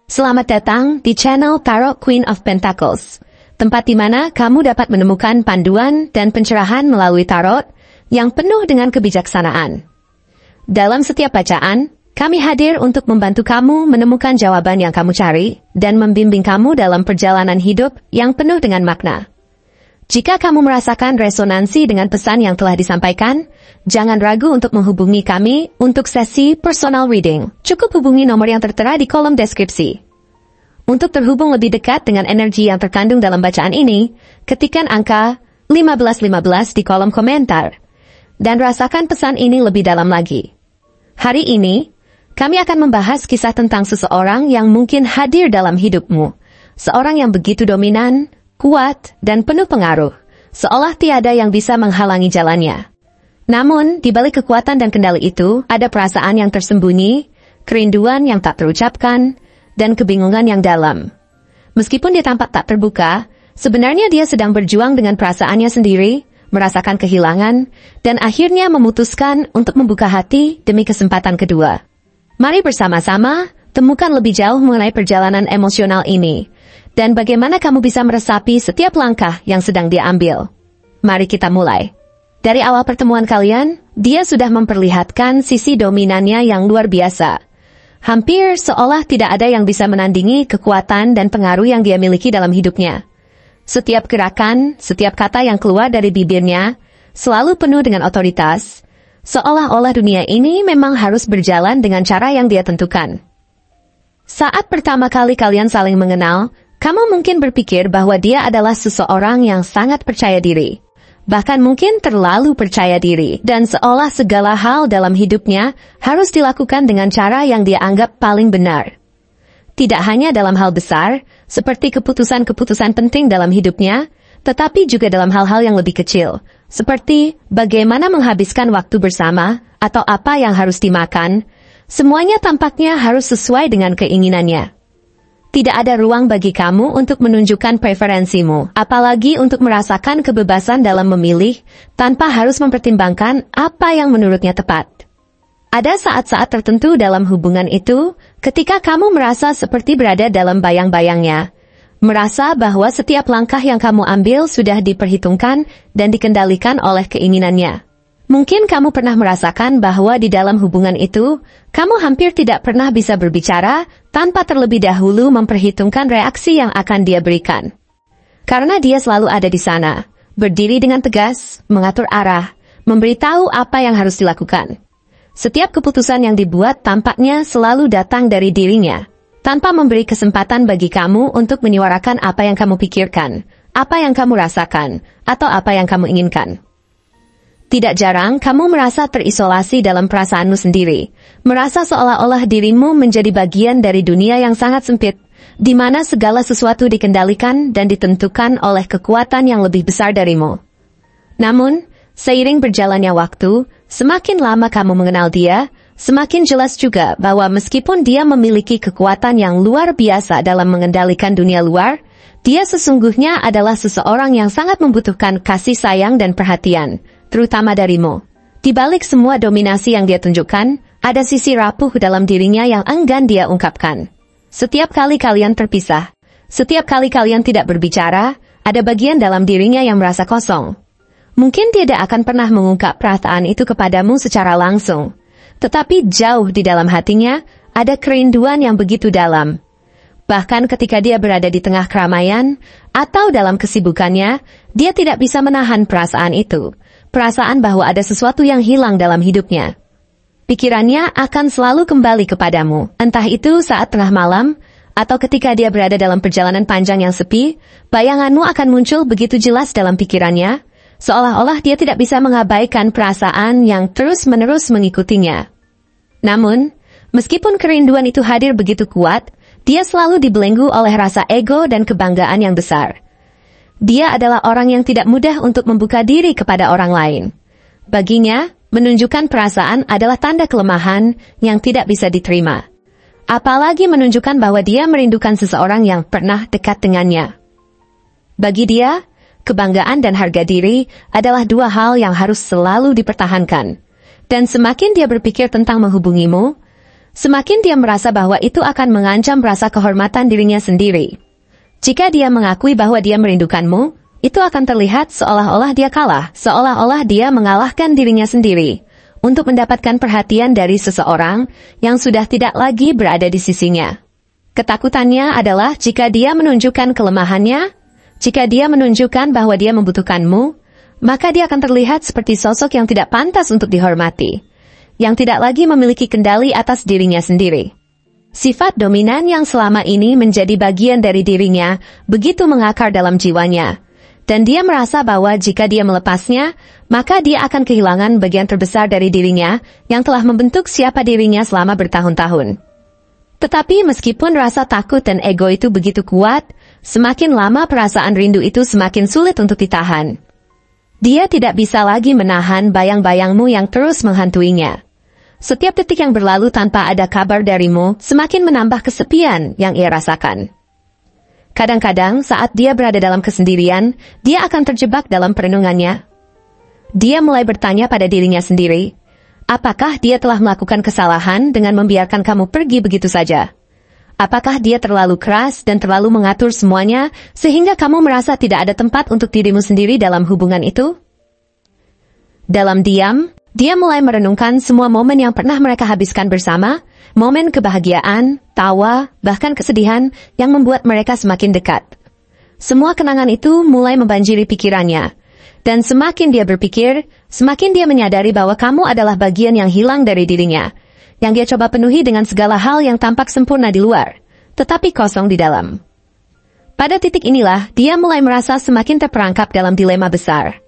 Selamat datang di channel Tarot Queen of Pentacles, tempat di mana kamu dapat menemukan panduan dan pencerahan melalui tarot yang penuh dengan kebijaksanaan. Dalam setiap bacaan, kami hadir untuk membantu kamu menemukan jawaban yang kamu cari dan membimbing kamu dalam perjalanan hidup yang penuh dengan makna. Jika kamu merasakan resonansi dengan pesan yang telah disampaikan, jangan ragu untuk menghubungi kami untuk sesi personal reading. Cukup hubungi nomor yang tertera di kolom deskripsi. Untuk terhubung lebih dekat dengan energi yang terkandung dalam bacaan ini, ketikkan angka 1515 di kolom komentar dan rasakan pesan ini lebih dalam lagi. Hari ini, kami akan membahas kisah tentang seseorang yang mungkin hadir dalam hidupmu. Seorang yang begitu dominan, kuat, dan penuh pengaruh, seolah tiada yang bisa menghalangi jalannya. Namun, di balik kekuatan dan kendali itu, ada perasaan yang tersembunyi, kerinduan yang tak terucapkan, dan kebingungan yang dalam. Meskipun dia tampak tak terbuka, sebenarnya dia sedang berjuang dengan perasaannya sendiri, merasakan kehilangan, dan akhirnya memutuskan untuk membuka hati demi kesempatan kedua. Mari bersama-sama temukan lebih jauh mengenai perjalanan emosional ini, dan bagaimana kamu bisa meresapi setiap langkah yang sedang dia ambil. Mari kita mulai. Dari awal pertemuan kalian, dia sudah memperlihatkan sisi dominannya yang luar biasa. Hampir seolah tidak ada yang bisa menandingi kekuatan dan pengaruh yang dia miliki dalam hidupnya. Setiap gerakan, setiap kata yang keluar dari bibirnya, selalu penuh dengan otoritas, seolah-olah dunia ini memang harus berjalan dengan cara yang dia tentukan. Saat pertama kali kalian saling mengenal, kamu mungkin berpikir bahwa dia adalah seseorang yang sangat percaya diri. Bahkan mungkin terlalu percaya diri, dan seolah segala hal dalam hidupnya harus dilakukan dengan cara yang dia anggap paling benar. Tidak hanya dalam hal besar, seperti keputusan-keputusan penting dalam hidupnya, tetapi juga dalam hal-hal yang lebih kecil, seperti bagaimana menghabiskan waktu bersama, atau apa yang harus dimakan. Semuanya tampaknya harus sesuai dengan keinginannya. Tidak ada ruang bagi kamu untuk menunjukkan preferensimu, apalagi untuk merasakan kebebasan dalam memilih, tanpa harus mempertimbangkan apa yang menurutnya tepat. Ada saat-saat tertentu dalam hubungan itu, ketika kamu merasa seperti berada dalam bayang-bayangnya, merasa bahwa setiap langkah yang kamu ambil sudah diperhitungkan dan dikendalikan oleh keinginannya. Mungkin kamu pernah merasakan bahwa di dalam hubungan itu, kamu hampir tidak pernah bisa berbicara tanpa terlebih dahulu memperhitungkan reaksi yang akan dia berikan. Karena dia selalu ada di sana, berdiri dengan tegas, mengatur arah, memberitahu apa yang harus dilakukan. Setiap keputusan yang dibuat tampaknya selalu datang dari dirinya, tanpa memberi kesempatan bagi kamu untuk menyuarakan apa yang kamu pikirkan, apa yang kamu rasakan, atau apa yang kamu inginkan. Tidak jarang kamu merasa terisolasi dalam perasaanmu sendiri, merasa seolah-olah dirimu menjadi bagian dari dunia yang sangat sempit, di mana segala sesuatu dikendalikan dan ditentukan oleh kekuatan yang lebih besar darimu. Namun, seiring berjalannya waktu, semakin lama kamu mengenal dia, semakin jelas juga bahwa meskipun dia memiliki kekuatan yang luar biasa dalam mengendalikan dunia luar, dia sesungguhnya adalah seseorang yang sangat membutuhkan kasih sayang dan perhatian, terutama darimu. Di balik semua dominasi yang dia tunjukkan, ada sisi rapuh dalam dirinya yang enggan dia ungkapkan. Setiap kali kalian terpisah, setiap kali kalian tidak berbicara, ada bagian dalam dirinya yang merasa kosong. Mungkin tidak akan pernah mengungkap perasaan itu kepadamu secara langsung, tetapi jauh di dalam hatinya, ada kerinduan yang begitu dalam. Bahkan ketika dia berada di tengah keramaian, atau dalam kesibukannya, dia tidak bisa menahan perasaan itu. Perasaan bahwa ada sesuatu yang hilang dalam hidupnya. Pikirannya akan selalu kembali kepadamu, entah itu saat tengah malam, atau ketika dia berada dalam perjalanan panjang yang sepi, bayanganmu akan muncul begitu jelas dalam pikirannya, seolah-olah dia tidak bisa mengabaikan perasaan yang terus-menerus mengikutinya. Namun, meskipun kerinduan itu hadir begitu kuat, dia selalu dibelenggu oleh rasa ego dan kebanggaan yang besar. Dia adalah orang yang tidak mudah untuk membuka diri kepada orang lain. Baginya, menunjukkan perasaan adalah tanda kelemahan yang tidak bisa diterima. Apalagi menunjukkan bahwa dia merindukan seseorang yang pernah dekat dengannya. Bagi dia, kebanggaan dan harga diri adalah dua hal yang harus selalu dipertahankan. Dan semakin dia berpikir tentang menghubungimu, Semakin dia merasa bahwa itu akan mengancam rasa kehormatan dirinya sendiri. Jika dia mengakui bahwa dia merindukanmu, itu akan terlihat seolah-olah dia kalah, seolah-olah dia mengalahkan dirinya sendiri untuk mendapatkan perhatian dari seseorang yang sudah tidak lagi berada di sisinya. Ketakutannya adalah jika dia menunjukkan kelemahannya, jika dia menunjukkan bahwa dia membutuhkanmu, maka dia akan terlihat seperti sosok yang tidak pantas untuk dihormati, yang tidak lagi memiliki kendali atas dirinya sendiri. Sifat dominan yang selama ini menjadi bagian dari dirinya begitu mengakar dalam jiwanya, dan dia merasa bahwa jika dia melepasnya, maka dia akan kehilangan bagian terbesar dari dirinya yang telah membentuk siapa dirinya selama bertahun-tahun. Tetapi meskipun rasa takut dan ego itu begitu kuat, semakin lama perasaan rindu itu semakin sulit untuk ditahan. Dia tidak bisa lagi menahan bayang-bayangmu yang terus menghantuinya. Setiap detik yang berlalu tanpa ada kabar darimu semakin menambah kesepian yang ia rasakan. Kadang-kadang saat dia berada dalam kesendirian, dia akan terjebak dalam perenungannya. Dia mulai bertanya pada dirinya sendiri, apakah dia telah melakukan kesalahan dengan membiarkan kamu pergi begitu saja? Apakah dia terlalu keras dan terlalu mengatur semuanya sehingga kamu merasa tidak ada tempat untuk dirimu sendiri dalam hubungan itu? Dalam diam, dia mulai merenungkan semua momen yang pernah mereka habiskan bersama, momen kebahagiaan, tawa, bahkan kesedihan yang membuat mereka semakin dekat. Semua kenangan itu mulai membanjiri pikirannya, dan semakin dia berpikir, semakin dia menyadari bahwa kamu adalah bagian yang hilang dari dirinya, yang dia coba penuhi dengan segala hal yang tampak sempurna di luar, tetapi kosong di dalam. Pada titik inilah, dia mulai merasa semakin terperangkap dalam dilema besar.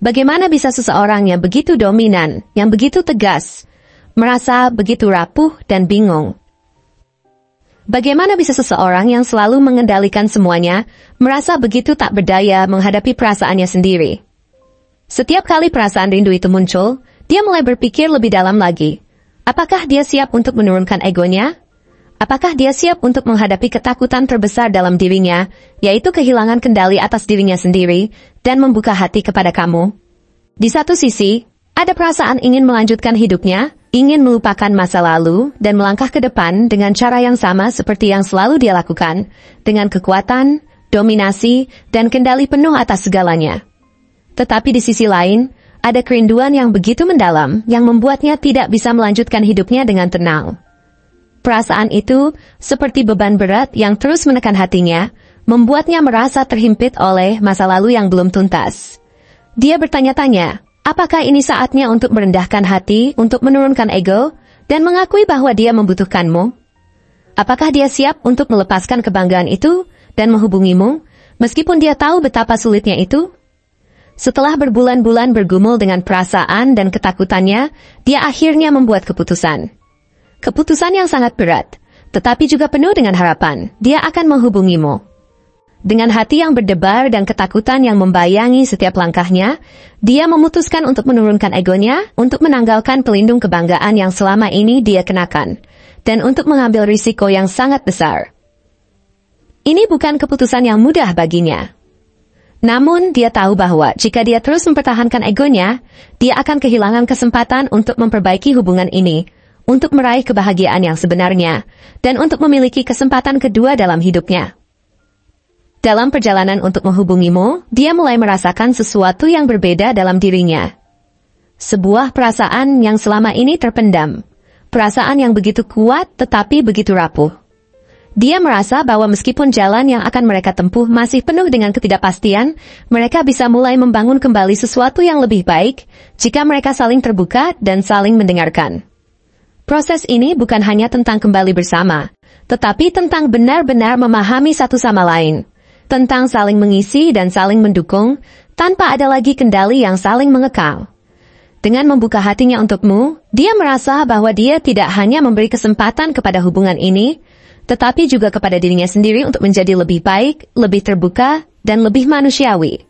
Bagaimana bisa seseorang yang begitu dominan, yang begitu tegas, merasa begitu rapuh dan bingung? Bagaimana bisa seseorang yang selalu mengendalikan semuanya, merasa begitu tak berdaya menghadapi perasaannya sendiri? Setiap kali perasaan rindu itu muncul, dia mulai berpikir lebih dalam lagi. Apakah dia siap untuk menurunkan egonya? Apakah dia siap untuk menghadapi ketakutan terbesar dalam dirinya, yaitu kehilangan kendali atas dirinya sendiri, dan membuka hati kepada kamu? Di satu sisi, ada perasaan ingin melanjutkan hidupnya, ingin melupakan masa lalu, dan melangkah ke depan dengan cara yang sama seperti yang selalu dia lakukan, dengan kekuatan, dominasi, dan kendali penuh atas segalanya. Tetapi di sisi lain, ada kerinduan yang begitu mendalam yang membuatnya tidak bisa melanjutkan hidupnya dengan tenang. Perasaan itu, seperti beban berat yang terus menekan hatinya, membuatnya merasa terhimpit oleh masa lalu yang belum tuntas. Dia bertanya-tanya, apakah ini saatnya untuk merendahkan hati, untuk menurunkan ego, dan mengakui bahwa dia membutuhkanmu? Apakah dia siap untuk melepaskan kebanggaan itu dan menghubungimu, meskipun dia tahu betapa sulitnya itu? Setelah berbulan-bulan bergumul dengan perasaan dan ketakutannya, dia akhirnya membuat keputusan. Keputusan yang sangat berat, tetapi juga penuh dengan harapan. Dia akan menghubungimu. Dengan hati yang berdebar dan ketakutan yang membayangi setiap langkahnya, dia memutuskan untuk menurunkan egonya, untuk menanggalkan pelindung kebanggaan yang selama ini dia kenakan, dan untuk mengambil risiko yang sangat besar. Ini bukan keputusan yang mudah baginya. Namun, dia tahu bahwa jika dia terus mempertahankan egonya, dia akan kehilangan kesempatan untuk memperbaiki hubungan ini, untuk meraih kebahagiaan yang sebenarnya, dan untuk memiliki kesempatan kedua dalam hidupnya. Dalam perjalanan untuk menghubungimu, dia mulai merasakan sesuatu yang berbeda dalam dirinya. Sebuah perasaan yang selama ini terpendam. Perasaan yang begitu kuat tetapi begitu rapuh. Dia merasa bahwa meskipun jalan yang akan mereka tempuh masih penuh dengan ketidakpastian, mereka bisa mulai membangun kembali sesuatu yang lebih baik jika mereka saling terbuka dan saling mendengarkan. Proses ini bukan hanya tentang kembali bersama, tetapi tentang benar-benar memahami satu sama lain. Tentang saling mengisi dan saling mendukung, tanpa ada lagi kendali yang saling mengekang. Dengan membuka hatinya untukmu, dia merasa bahwa dia tidak hanya memberi kesempatan kepada hubungan ini, tetapi juga kepada dirinya sendiri untuk menjadi lebih baik, lebih terbuka, dan lebih manusiawi.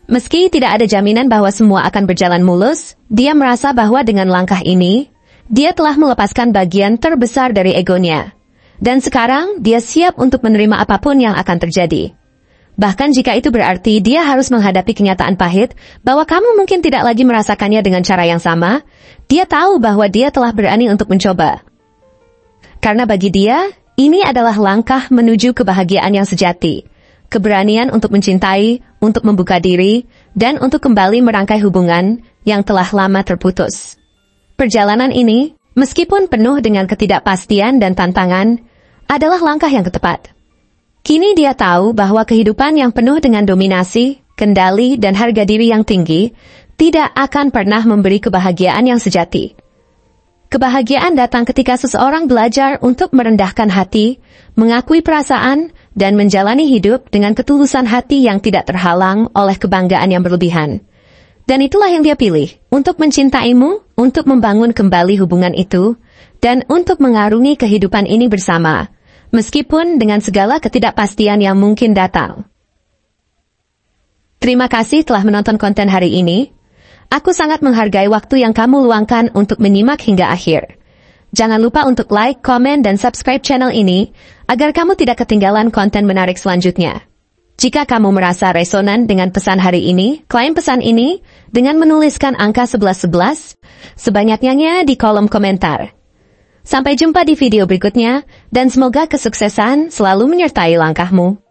Meski tidak ada jaminan bahwa semua akan berjalan mulus, dia merasa bahwa dengan langkah ini, dia telah melepaskan bagian terbesar dari egonya. Dan sekarang, dia siap untuk menerima apapun yang akan terjadi. Bahkan jika itu berarti dia harus menghadapi kenyataan pahit bahwa kamu mungkin tidak lagi merasakannya dengan cara yang sama, dia tahu bahwa dia telah berani untuk mencoba. Karena bagi dia, ini adalah langkah menuju kebahagiaan yang sejati. Keberanian untuk mencintai, untuk membuka diri, dan untuk kembali merangkai hubungan yang telah lama terputus. Perjalanan ini, meskipun penuh dengan ketidakpastian dan tantangan, adalah langkah yang tepat. Kini dia tahu bahwa kehidupan yang penuh dengan dominasi, kendali, dan harga diri yang tinggi tidak akan pernah memberi kebahagiaan yang sejati. Kebahagiaan datang ketika seseorang belajar untuk merendahkan hati, mengakui perasaan, dan menjalani hidup dengan ketulusan hati yang tidak terhalang oleh kebanggaan yang berlebihan. Dan itulah yang dia pilih, untuk mencintaimu, untuk membangun kembali hubungan itu, dan untuk mengarungi kehidupan ini bersama, meskipun dengan segala ketidakpastian yang mungkin datang. Terima kasih telah menonton konten hari ini. Aku sangat menghargai waktu yang kamu luangkan untuk menyimak hingga akhir. Jangan lupa untuk like, komen, dan subscribe channel ini, agar kamu tidak ketinggalan konten menarik selanjutnya. Jika kamu merasa resonan dengan pesan hari ini, klaim pesan ini dengan menuliskan angka 1111 sebanyaknya di kolom komentar. Sampai jumpa di video berikutnya, dan semoga kesuksesan selalu menyertai langkahmu.